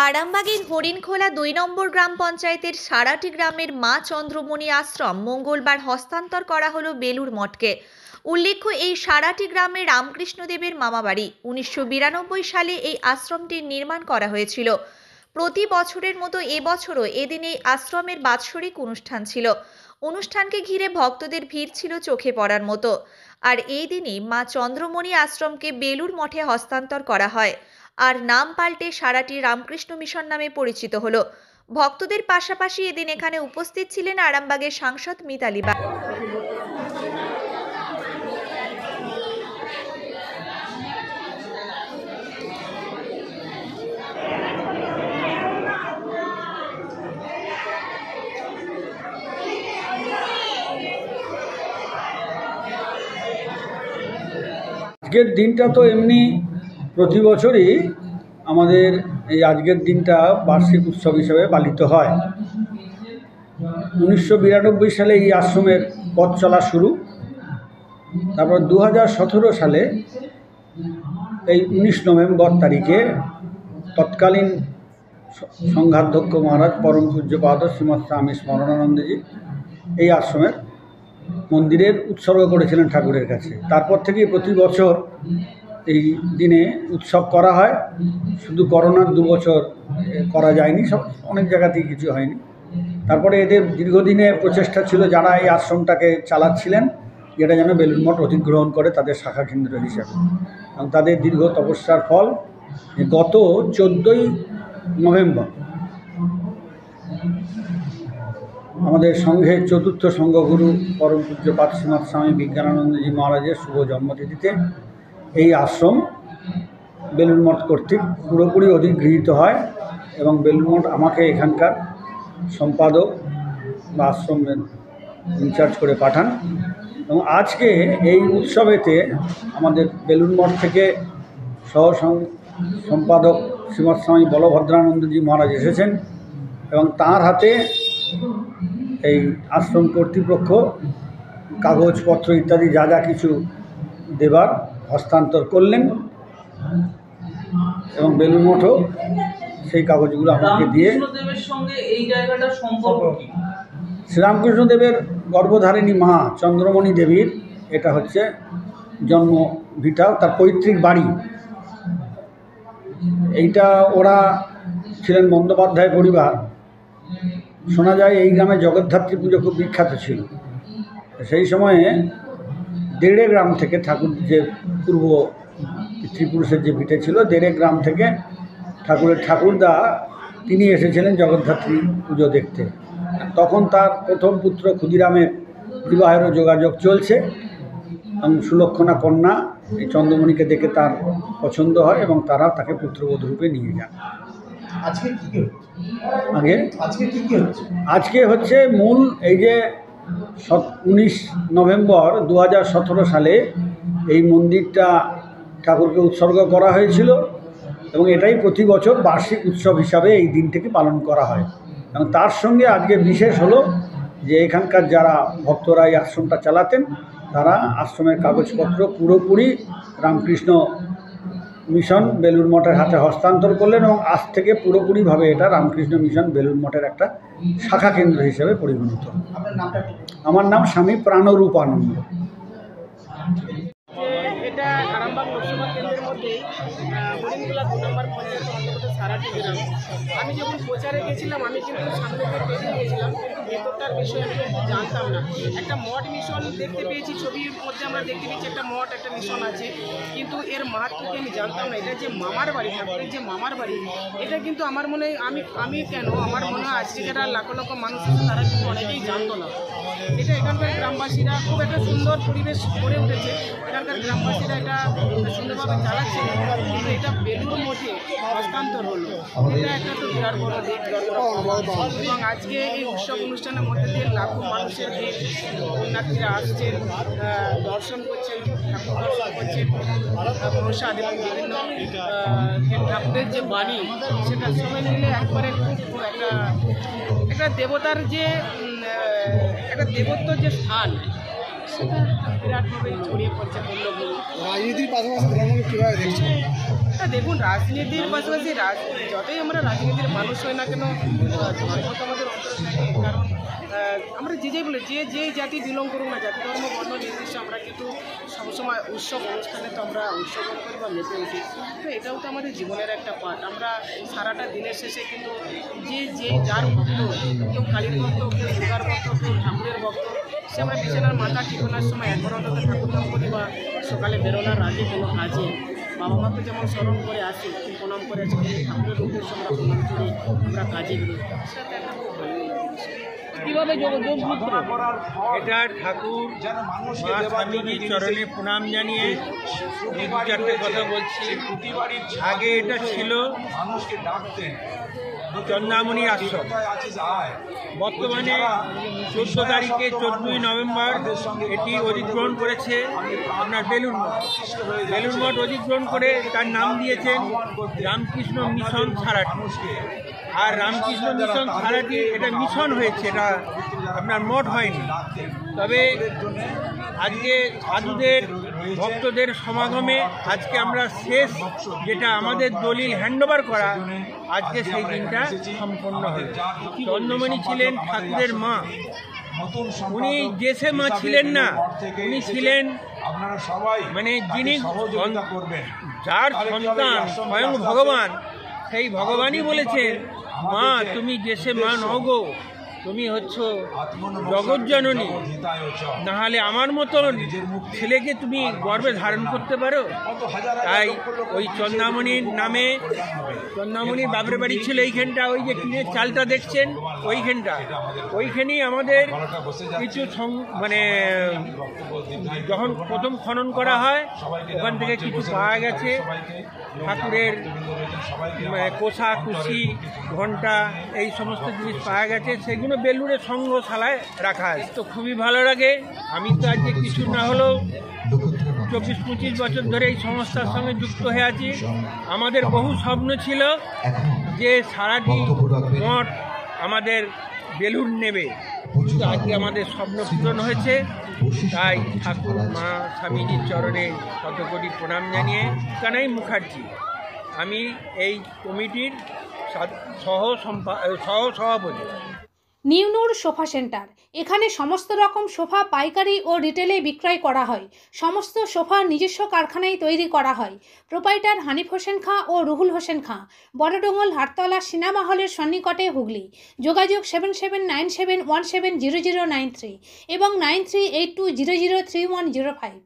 আরামবাগের হরিণখোলা ২ নম্বর গ্রাম পঞ্চায়েতের সারাটি গ্রামের মা চন্দ্রমণি আশ্রম মঙ্গলবার হস্তান্তর করা হলো বেলুর মঠকে। উল্লেখ্য, এই সারাটি গ্রামে রামকৃষ্ণদেবের মামাবাড়ি। 1992 সালে এই আশ্রমটির নির্মাণ করা হয়েছিল। প্রতি বছরের মতো এবছরও এদিন এই আশ্রমের বাৎসরিক অনুষ্ঠান ছিল। অনুষ্ঠানকে ঘিরে ভক্তদের ভিড় ছিল চোখে পড়ার মতো। আর এই দিনই মা চন্দ্রমণি আশ্রমকে বেলুর মঠে হস্তান্তর করা হয়, আর নাম পাল্টে সারাটি রামকৃষ্ণ মিশন নামে পরিচিত হলো। ভক্তদের পাশাপাশি এদিন এখানে উপস্থিত ছিলেন আরামবাগের সাংসদ মিতালি বাগ। আজকের দিনটা তো এমনি প্রতি বছরই আমাদের এই আজকের দিনটা বার্ষিক উৎসব হিসেবে পালিত হয়। 1992 সালে এই আশ্রমের পথ চলা শুরু। তারপর 2017 সালে এই 19 নভেম্বর তারিখে তৎকালীন সংঘাধ্যক্ষ মহারাজ পরম পূজ্যপাদ শ্রীমৎ স্বামী স্মরণানন্দজি এই আশ্রমের মন্দিরের উৎসর্গ করেছিলেন ঠাকুরের কাছে। তারপর থেকেই প্রতি বছর এই দিনে উৎসব করা হয়। শুধু করোনার 2 বছর করা যায়নি, সব অনেক জায়গাতেই কিছু হয়নি। তারপরে এদের দীর্ঘদিনের প্রচেষ্টা ছিল যারা এই আশ্রমটাকে চালাচ্ছিলেন, যেটা যেন বেলুর মঠ অধিগ্রহণ করে তাদের শাখা কেন্দ্র হিসেবে, এবং তাদের দীর্ঘ তপস্যার ফল গত 14ই নভেম্বর আমাদের সংঘের চতুর্থ সংঘগুরু পরম পূজ্যপাদ শ্রীমৎ স্বামী বিজ্ঞানানন্দজি মহারাজের শুভ জন্মতিথিতে এই আশ্রম বেলুর মঠ কর্তৃক পুরোপুরি অধিগৃহীত হয়, এবং বেলুর মঠ আমাকে এখানকার সম্পাদক বা আশ্রমের ইনচার্জ করে পাঠান। এবং আজকে এই উৎসবেতে আমাদের বেলুর মঠ থেকে সহ সম্পাদক শ্রীমৎ স্বামী বলভদ্রানন্দজি মহারাজ এসেছেন, এবং তাঁর হাতে এই আশ্রম কর্তৃপক্ষ কাগজপত্র ইত্যাদি যা যা কিছু দেবার হস্তান্তর করলেন, এবং বেলুর মঠও সেই কাগজগুলো আমাকে দিয়ে। শ্রীরামকৃষ্ণদেবের গর্ভধারিণী মা চন্দ্রমণি দেবীর এটা হচ্ছে জন্মভিটা, তার পৈতৃক বাড়ি। এইটা ওরা ছিলেন বন্দ্যোপাধ্যায় পরিবার। শোনা যায় এই গ্রামে জগদ্ধাত্রী পুজো খুব বিখ্যাত ছিল। সেই সময়ে দেড়ে গ্রাম থেকে ঠাকুর, যে পূর্ব পিতৃপুরুষের যে ভিটে ছিল, দেড়ে গ্রাম থেকে ঠাকুরের ঠাকুরদা তিনি এসেছিলেন জগদ্ধাত্রী পুজো দেখতে। তখন তার প্রথম পুত্র ক্ষুদিরামের বিবাহেরও যোগাযোগ চলছে, এবং সুলক্ষণা কন্যা এই চন্দ্রমণিকে দেখে তার পছন্দ হয়, এবং তারা তাকে পুত্রবধূ রূপে নিয়ে যান। আজকে হচ্ছে মূল এই যে 19 নভেম্বর 2017 সালে এই মন্দিরটা ঠাকুরকে উৎসর্গ করা হয়েছিল, এবং এটাই প্রতি বছর বার্ষিক উৎসব হিসাবে এই দিনটিকে পালন করা হয়। এবং তার সঙ্গে আজকে বিশেষ হলো যে এখানকার যারা ভক্তরা এই আশ্রমটা চালাতেন, তারা আশ্রমের কাগজপত্র পুরোপুরি রামকৃষ্ণ মিশন বেলুর মঠের হাতে হস্তান্তর করলেন, এবং আজ থেকে পুরোপুরিভাবে এটা রামকৃষ্ণ মিশন বেলুর মঠের একটা শাখা কেন্দ্র হিসেবে পরিগণিত। আমার নাম স্বামী প্রাণরূপানন্দ। এটা আরামবাগ লোকসভা কেন্দ্রের মধ্যেই হরিণখোলা 2 নম্বর পঞ্চায়েত অন্তর্গত সারাটি গ্রাম। আমি যখন প্রচারে গেছিলাম, আমি কিন্তু সামনে পেতে গিয়েছিলাম, কিন্তু ভেতরটার বিষয়ে আমি কিন্তু জানতাম না। একটা মঠ মিশন দেখতে পেয়েছি, ছবির মধ্যে আমরা দেখতে পেয়েছি একটা মঠ, একটা মিশন আছে, কিন্তু এর মাহাত্ম্যকে আমি জানতাম না। এটা যে মামার বাড়ি, ঠাকুরের যে মামার বাড়ি, এটা কিন্তু আমার মনে হয় আমি কেন আমার মনে হয় আজকে যারা লাখ লক্ষ মানুষ আছে তারা কিন্তু অনেকেই জানতো না। এটা এখানকার গ্রামবাসীরা খুব একটা সুন্দর পরিবেশ গড়ে উঠেছে, এখানকার গ্রামবাসীরা এটা সুন্দরভাবে চালাচ্ছে, কিন্তু এটা বেলুর মঠে হস্তান্তর হলো, এটা একটা তো বিরাট বড় দিক। এবং আজকে এই উৎসব অনুষ্ঠানের মধ্যে দিয়ে লাখো মানুষের ভিড়, পুণ্যার্থীরা আসছেন, দর্শন করছেন, ঠাকুর দর্শন করছেন, প্রসাদ এবং বিভিন্ন ঠাকুরের যে বাণী, সেটা সবাই মিলে একবারে খুব একটা দেবতার যে একটা দেবত্বর যে স্থান, সেটা বিরাটভাবে ছড়িয়ে পড়ছে পূর্ণভূমি। রাজনীতির পাশাপাশি ধর্মকে কীভাবে দেখছেন? দেখুন, রাজনীতির পাশাপাশি যতই আমরা রাজনীতির মানুষ হই না কেন, ধর্ম তো আমাদের অন্তরে থাকে। কারণ আমরা যে বলে যে জাতি বিলং করুক না, জাতি ধর্ম বর্ণ নির্দিষ্ট আমরা কিন্তু সবসময় উৎসব অনুষ্ঠানে তো আমরা উদযাপন করি বা মেতে উঠি। তো এটাও তো আমাদের জীবনের একটা পার্ট। আমরা সারাটা দিনের শেষে কিন্তু যে যার ভক্ত, কেউ কালীর ভক্ত, কেউ দুর্গার ভক্ত, কেউ ঠাকুরের ভক্ত, সে আমরা বিছানার মাথা ঠিকানার সময় একবার অন্তত ঠাকুর নাম করি বা সকালে বেরোনোর আগে কোনো কাজে বাবা মাকে যেমন স্মরণ করে আসি, প্রণাম করে আসি, ঠাকুরের উদ্দেশ্যে আমরা প্রণাম করি, আমরা কাজে বেরোই। সেটা একটা খুব ভালো কীভাবে এটা ঠাকুর মা স্বামীজির চরণে প্রণাম জানিয়ে এই দু চারটে কথা বলছি। আগে এটা ছিল চন্দ্রামণি আশ্রম। বর্তমানে 14 তারিখে 14ই নভেম্বর এটি অধিগ্রহণ করেছে আপনার বেলুড় মঠ। বেলুড় মঠ অধিগ্রহণ করে তার নাম দিয়েছেন রামকৃষ্ণ মিশন ছাড়াটি। আর রামকৃষ্ণ মিশন ছাড়াটি এটা মিশন হয়েছে, এটা আপনার মঠ হয়নি। তবে আজকে সাধুদের ভক্তদের সমাগমে আজকে আমরা শেষ যেটা আমাদের দলিল হ্যান্ডওভার করা, আজকে সেই দিনটা সম্পন্ন হল। চন্দ্রমণি ছিলেন ঠাকুরের মা। উনি দেশে মা ছিলেন না, উনি ছিলেন মানে যিনি যার সন্তান স্বয়ং ভগবান, সেই ভগবানই বলেছেন মা তুমি দেশে মা নও গো, তুমি হচ্ছ জগৎজননী, নাহলে আমার মতন ছেলেকে তুমি গর্ভে ধারণ করতে পারো। তাই ওই চন্দ্রামণির নামে, চন্দ্রামণির বাপের বাড়ি ছিল এইখানটা, ওই যে টিনের চালটা দেখছেন ওইখানটা, ওইখানেই আমাদের কিছু মানে যখন প্রথম খনন করা হয় ওখান থেকে কিছু পাওয়া গেছে, ঠাকুরের কোষা কুশি ঘণ্টা এই সমস্ত জিনিস পাওয়া গেছে, সেগুলো বেলুড়ের সংগ্রহশালায় রাখা আছে। তো খুবই ভালো লাগে। আমি তো আজকে কিছু না হলেও 24-25 বছর ধরে এই সংস্থার সঙ্গে যুক্ত হয়ে আছি। আমাদের বহু স্বপ্ন ছিল যে সারাটি মঠ আমাদের বেলুড় নেবে, কিন্তু আজকে আমাদের স্বপ্ন পূরণ হয়েছে। তাই ঠাকুর মা স্বামীজির চরণে শতকোটি প্রণাম জানিয়ে কানাই মুখার্জি, আমি এই কমিটির সহ সভাপতি। নিউ নূর সোফা সেন্টার, এখানে সমস্ত রকম সোফা পাইকারি ও রিটেলে বিক্রয় করা হয়। সমস্ত সোফা নিজস্ব কারখানায় তৈরি করা হয়। প্রোপাইটার হানিফ হোসেন খাঁ ও রুহুল হোসেন খাঁ, বড়ডোঙ্গল হাটতলা সিনেমা হলের সন্নিকটে, হুগলি। যোগাযোগ 7797170093 এবং 9382003105।